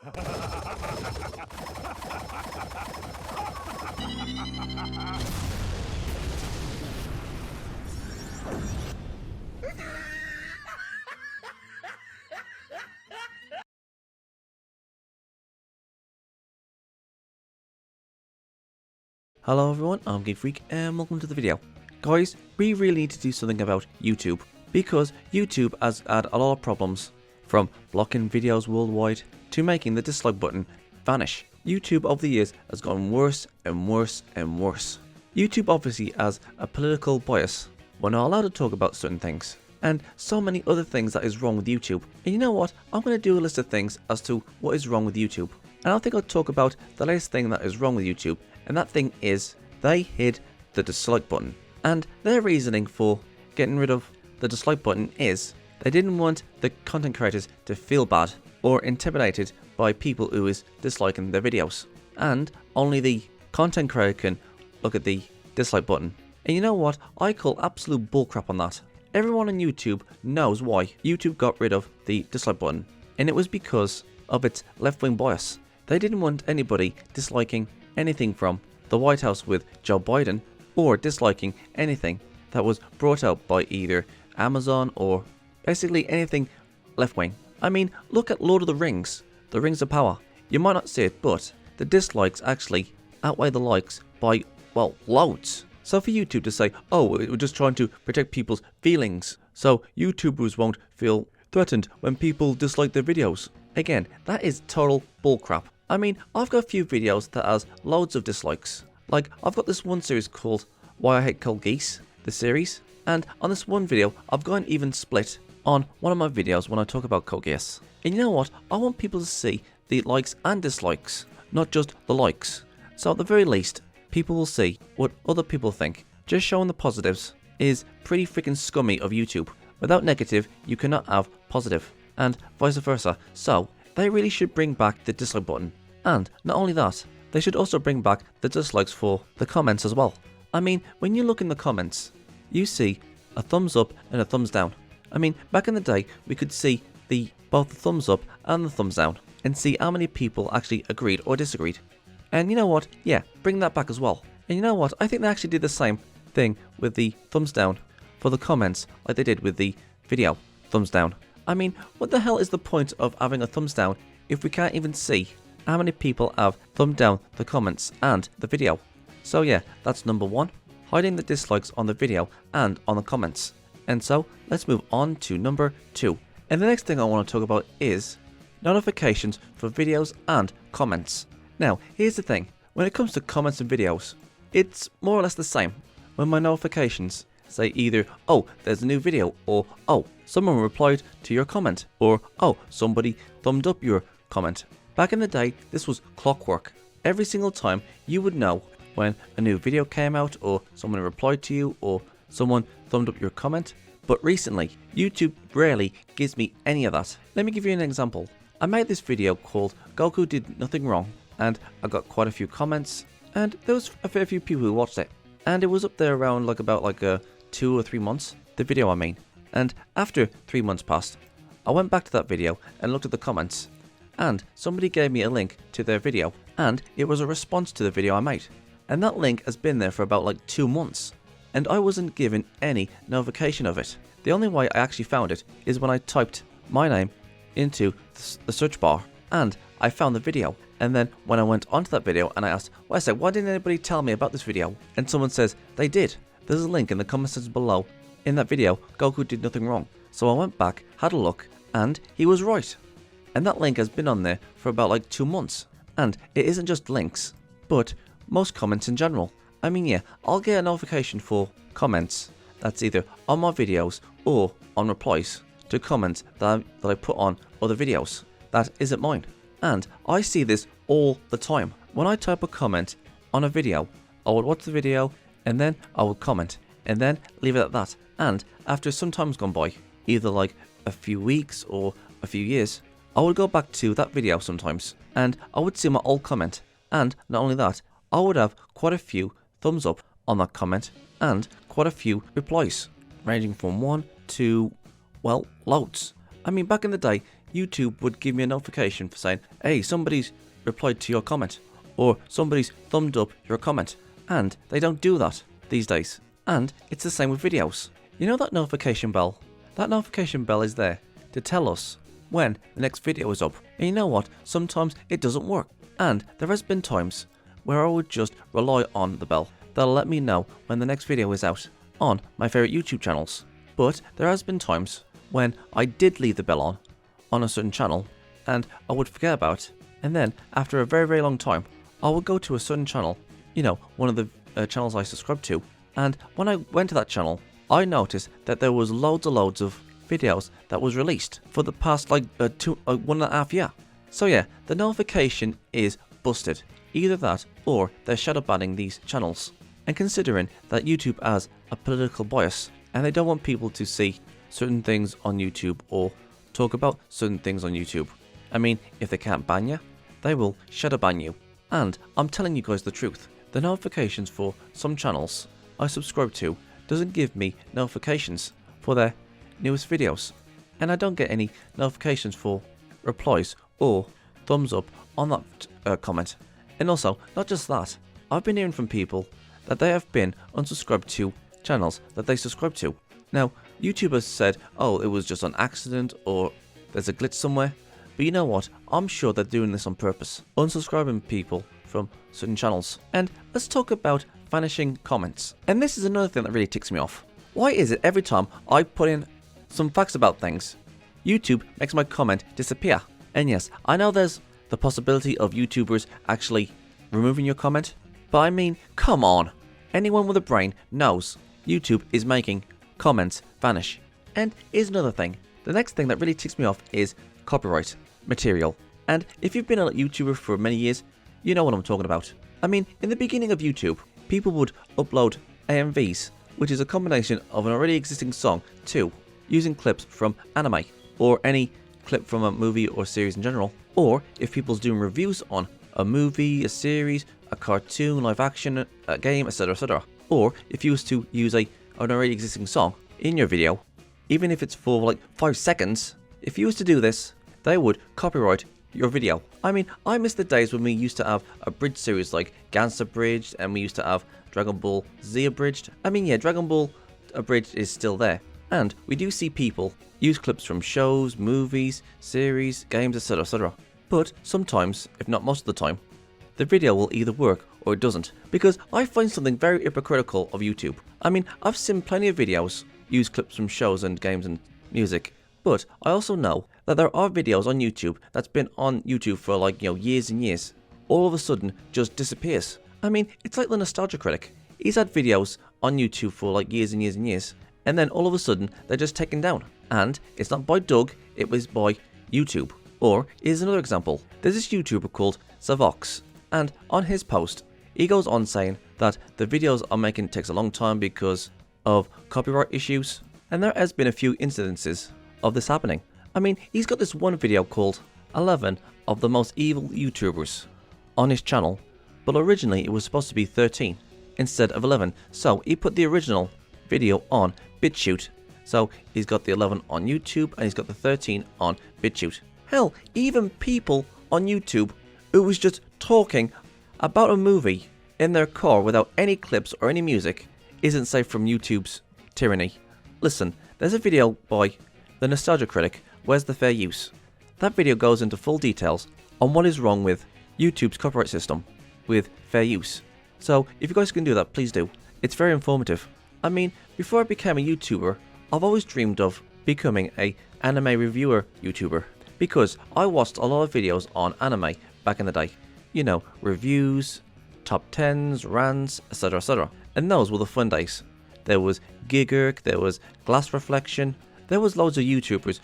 Hello everyone, I'm Geek Freak and welcome to the video. Guys, we really need to do something about YouTube because YouTube has had a lot of problems, from blocking videos worldwide to making the dislike button vanish. YouTube over the years has gotten worse and worse and worse. YouTube obviously has a political bias. We're not allowed to talk about certain things and so many other things that is wrong with YouTube. And you know what? I'm going to do a list of things as to what is wrong with YouTube. And I think I'll talk about the latest thing that is wrong with YouTube. And that thing is, they hid the dislike button. And their reasoning for getting rid of the dislike button is, they didn't want the content creators to feel bad or intimidated by people who is disliking their videos. And only the content creator can look at the dislike button. And you know what? I call absolute bullcrap on that. Everyone on YouTube knows why YouTube got rid of the dislike button. And it was because of its left-wing bias. They didn't want anybody disliking anything from the White House with Joe Biden, or disliking anything that was brought out by either Amazon or basically anything left-wing. I mean, look at Lord of the Rings of Power. You might not see it, but the dislikes actually outweigh the likes by, well, loads. So for YouTube to say, oh, we're just trying to protect people's feelings, so YouTubers won't feel threatened when people dislike their videos. Again, that is total bullcrap. I mean, I've got a few videos that has loads of dislikes. Like, I've got this one series called Why I Hate Cold Geese, the series. And on this one video, I've got an even split on one of my videos when I talk about cold geese. And you know what? I want people to see the likes and dislikes, not just the likes. So at the very least, people will see what other people think. Just showing the positives is pretty freaking scummy of YouTube. Without negative, you cannot have positive, and vice versa. So they really should bring back the dislike button. And not only that, they should also bring back the dislikes for the comments as well. I mean, when you look in the comments, you see a thumbs up and a thumbs down. I mean, back in the day, we could see both the thumbs up and the thumbs down and see how many people actually agreed or disagreed. And you know what? Yeah, bring that back as well. And you know what? I think they actually did the same thing with the thumbs down for the comments like they did with the video thumbs down. I mean, what the hell is the point of having a thumbs down if we can't even see how many people have thumbed down the comments and the video? So yeah, that's number one, hiding the dislikes on the video and on the comments. And so, let's move on to number two. And the next thing I want to talk about is notifications for videos and comments. Now, here's the thing, when it comes to comments and videos, it's more or less the same. When my notifications say either, oh, there's a new video, or oh, someone replied to your comment, or oh, somebody thumbed up your comment. Back in the day, this was clockwork. Every single time you would know when a new video came out, or someone replied to you, or someone thumbed up your comment. But recently, YouTube rarely gives me any of that. Let me give you an example. I made this video called Goku Did Nothing Wrong, and I got quite a few comments, and there was a fair few people who watched it. And it was up there around about 2 or 3 months, the video I mean. And after 3 months passed, I went back to that video and looked at the comments, and somebody gave me a link to their video, and it was a response to the video I made. And that link has been there for about 2 months, and I wasn't given any notification of it. The only way I actually found it is when I typed my name into the search bar, and I found the video. And then when I went onto that video and I asked, well, I said, why didn't anybody tell me about this video? And someone says, they did. There's a link in the comment section below. In that video, Goku did nothing wrong. So I went back, had a look, and he was right. And that link has been on there for about 2 months. And it isn't just links, but most comments in general. I mean, yeah, I'll get a notification for comments that's either on my videos or on replies to comments that I put on other videos that isn't mine. And I see this all the time. When I type a comment on a video, I would watch the video and then I would comment and then leave it at that. And after some time's gone by, either a few weeks or a few years, I would go back to that video sometimes and I would see my old comment. And not only that, I would have quite a few thumbs up on that comment and quite a few replies, ranging from 1 to, well, loads. I mean, back in the day, YouTube would give me a notification for saying, hey, somebody's replied to your comment, or somebody's thumbed up your comment, and they don't do that these days. And it's the same with videos. You know that notification bell? That notification bell is there to tell us when the next video is up. And you know what? Sometimes it doesn't work. And there has been times where I would just rely on the bell. That'll let me know when the next video is out on my favourite YouTube channels. But there has been times when I did leave the bell on a certain channel, and I would forget about it. And then after a very, very long time, I would go to a certain channel, you know, one of the channels I subscribe to. And when I went to that channel, I noticed that there was loads of videos that was released for the past 1.5 years. So yeah, the notification is busted. Either that or they're shadow banning these channels. And considering that YouTube has a political bias and they don't want people to see certain things on YouTube or talk about certain things on YouTube. I mean, if they can't ban you, they will shadow ban you. And I'm telling you guys the truth. The notifications for some channels I subscribe to doesn't give me notifications for their newest videos. And I don't get any notifications for replies or thumbs up on that comment. And also, not just that, I've been hearing from people that they have been unsubscribed to channels that they subscribe to. Now, YouTube has said, oh, it was just an accident or there's a glitch somewhere. But you know what? I'm sure they're doing this on purpose. Unsubscribing people from certain channels. And let's talk about vanishing comments. And this is another thing that really ticks me off. Why is it every time I put in some facts about things, YouTube makes my comment disappear? And yes, I know there's the possibility of YouTubers actually removing your comment, but I mean, come on. Anyone with a brain knows YouTube is making comments vanish. And here's another thing. The next thing that really ticks me off is copyright material. And if you've been a YouTuber for many years, you know what I'm talking about. I mean, in the beginning of YouTube, people would upload AMVs, which is a combination of an already existing song to using clips from anime or any clip from a movie or series in general. Or if people's doing reviews on a movie, a series, a cartoon, live action, a game, etc, etc. Or if you was to use an already existing song in your video, even if it's for like 5 seconds, if you was to do this, they would copyright your video. I mean, I miss the days when we used to have a bridge series like Gans Abridged, and we used to have Dragon Ball Z Abridged. I mean, yeah, Dragon Ball Abridged is still there. And we do see people use clips from shows, movies, series, games, etc, etc. But sometimes, if not most of the time, the video will either work or it doesn't. Because I find something very hypocritical of YouTube. I mean, I've seen plenty of videos use clips from shows and games and music. But I also know that there are videos on YouTube that's been on YouTube for like, years and years. All of a sudden, just disappears. I mean, it's like the Nostalgia Critic. He's had videos on YouTube for like years and years and years. And then all of a sudden, they're just taken down. And it's not by Doug, it was by YouTube. Or, here's another example. There's this YouTuber called Savox. And on his post, he goes on saying that the videos I'm making takes a long time because of copyright issues. And there has been a few incidences of this happening. I mean, he's got this one video called 11 of the most evil YouTubers on his channel, but originally it was supposed to be 13 instead of 11. So he put the original video on bichute. So he's got the 11 on YouTube and he's got the 13 on bichute. Hell, even people on YouTube who was just talking about a movie in their car without any clips or any music isn't safe from YouTube's tyranny. Listen, there's a video by the Nostalgia Critic, Where's the Fair Use? That video goes into full details on what is wrong with YouTube's copyright system with fair use. So if you guys can do that, please do. It's very informative. I mean, before I became a YouTuber, I've always dreamed of becoming an anime reviewer YouTuber because I watched a lot of videos on anime back in the day. You know, reviews, top 10s, rants, etc, etc. And those were the fun days. There was Gigerk, there was Glass Reflection, there was loads of YouTubers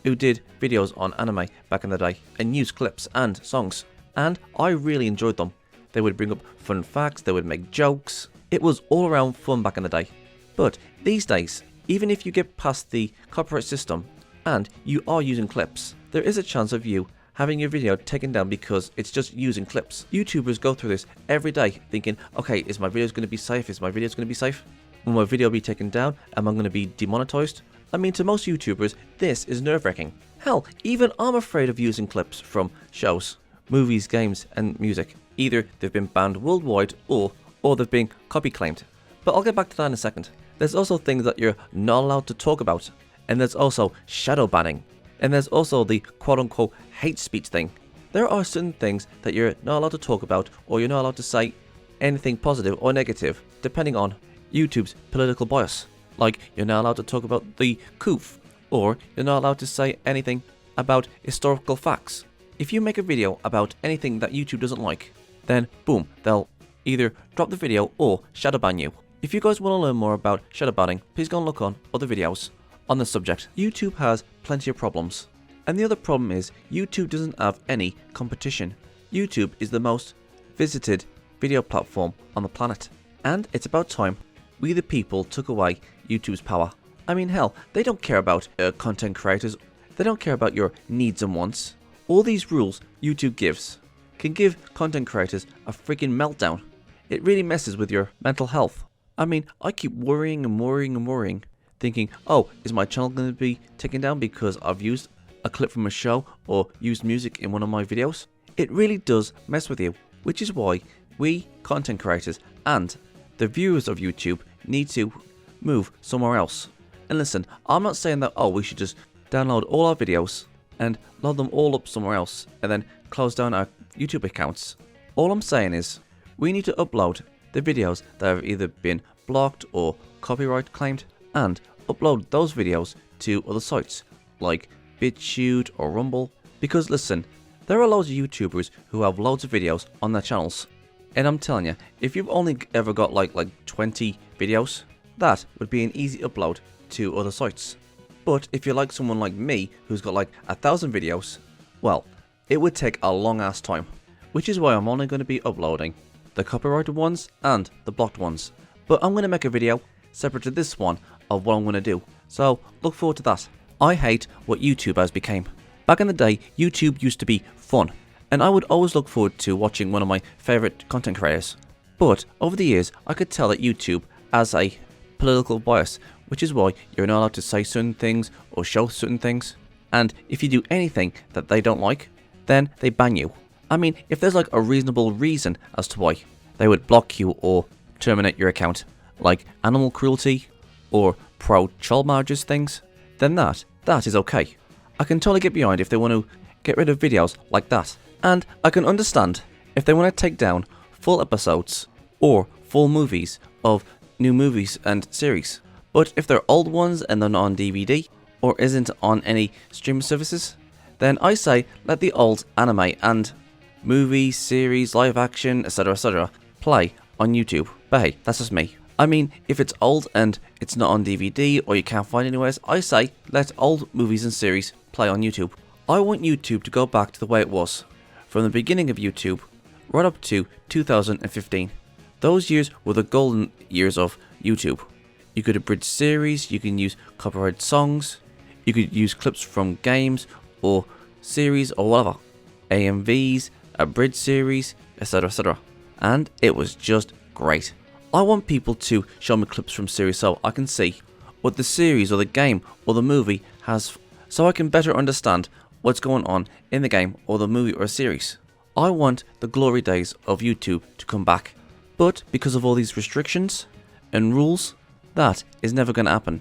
who did videos on anime back in the day and used clips and songs. And I really enjoyed them. They would bring up fun facts, they would make jokes. It was all around fun back in the day. But these days, even if you get past the copyright system and you are using clips, there is a chance of you having your video taken down because it's just using clips. YouTubers go through this every day thinking, okay, is my video going to be safe? Is my video going to be safe? Will my video be taken down? Am I going to be demonetized? I mean, to most YouTubers, this is nerve-wracking. Hell, even I'm afraid of using clips from shows, movies, games, and music. Either they've been banned worldwide or they've been copy-claimed. But I'll get back to that in a second. There's also things that you're not allowed to talk about. And there's also shadow banning. And there's also the quote-unquote hate speech thing. There are certain things that you're not allowed to talk about, or you're not allowed to say anything positive or negative, depending on YouTube's political bias. Like, you're not allowed to talk about the coup, or you're not allowed to say anything about historical facts. If you make a video about anything that YouTube doesn't like, then boom, they'll either drop the video or shadow ban you. If you guys want to learn more about shadow banning, please go and look on other videos on the subject. YouTube has plenty of problems. And the other problem is YouTube doesn't have any competition. YouTube is the most visited video platform on the planet. And it's about time we the people took away YouTube's power. I mean, hell, they don't care about content creators. They don't care about your needs and wants. All these rules YouTube gives can give content creators a freaking meltdown. It really messes with your mental health. I mean, I keep worrying and worrying and worrying, thinking, oh, is my channel going to be taken down because I've used a clip from a show or used music in one of my videos? It really does mess with you, which is why we content creators and the viewers of YouTube need to move somewhere else. And listen, I'm not saying that, oh, we should just download all our videos and load them all up somewhere else and then close down our YouTube accounts. All I'm saying is we need to upload the videos that have either been blocked or copyright claimed and upload those videos to other sites like BitChute or Rumble. Because listen, there are loads of YouTubers who have loads of videos on their channels. And I'm telling you, if you've only ever got like 20 videos, that would be an easy upload to other sites. But if you're like someone like me who's got like 1,000 videos, well, it would take a long ass time. Which is why I'm only going to be uploading the copyrighted ones and the blocked ones. But I'm going to make a video separate to this one of what I'm going to do. So look forward to that. I hate what YouTube has become. Back in the day, YouTube used to be fun. And I would always look forward to watching one of my favourite content creators. But over the years, I could tell that YouTube has a political bias, which is why you're not allowed to say certain things or show certain things. And if you do anything that they don't like, then they ban you. I mean, if there's like a reasonable reason as to why they would block you or terminate your account, like animal cruelty or pro-child marriages things, then that is okay. I can totally get behind if they want to get rid of videos like that. And I can understand if they want to take down full episodes or full movies of new movies and series. But if they're old ones and they're not on DVD or isn't on any streaming services, then I say let the old anime and movies, series, live action, etc. play on YouTube. But hey, that's just me. I mean, if it's old and it's not on DVD or you can't find it anywhere, I say let old movies and series play on YouTube. I want YouTube to go back to the way it was, from the beginning of YouTube, right up to 2015. Those years were the golden years of YouTube. You could abridge series, you can use copyrighted songs, you could use clips from games or series or whatever. AMVs, abridged series, etc. And it was just great. I want people to show me clips from series so I can see what the series or the game or the movie has, so I can better understand what's going on in the game or the movie or series. I want the glory days of YouTube to come back. But because of all these restrictions and rules, that is never going to happen.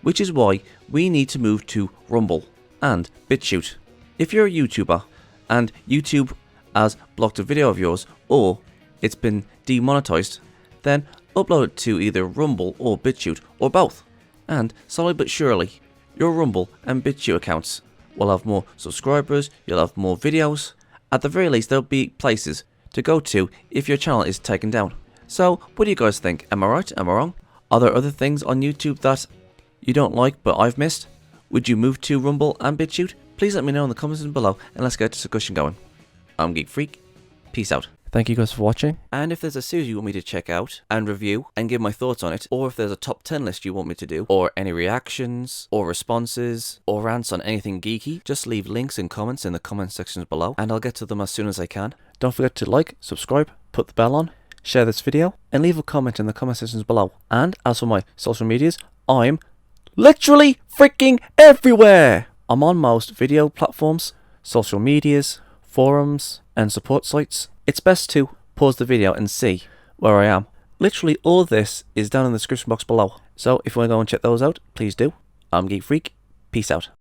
Which is why we need to move to Rumble and BitChute. If you're a YouTuber and YouTube has blocked a video of yours or it's been demonetized, then upload it to either Rumble or BitChute or both. And slowly but surely, your Rumble and BitChute accounts will have more subscribers, you'll have more videos. At the very least, there'll be places to go to if your channel is taken down. So, what do you guys think? Am I right? Am I wrong? Are there other things on YouTube that you don't like but I've missed? Would you move to Rumble and BitChute? Please let me know in the comments below and let's get the discussion going. I'm Geek Freak. Peace out. Thank you guys for watching. And if there's a series you want me to check out and review and give my thoughts on it, or if there's a top 10 list you want me to do, or any reactions, or responses, or rants on anything geeky, just leave links and comments in the comment sections below, and I'll get to them as soon as I can. Don't forget to like, subscribe, put the bell on, share this video, and leave a comment in the comment sections below. And as for my social medias, I'm literally freaking everywhere. I'm on most video platforms, social medias, forums, and support sites. It's best to pause the video and see where I am. Literally all of this is down in the description box below. So if you want to go and check those out, please do. I'm Geek Freak. Peace out.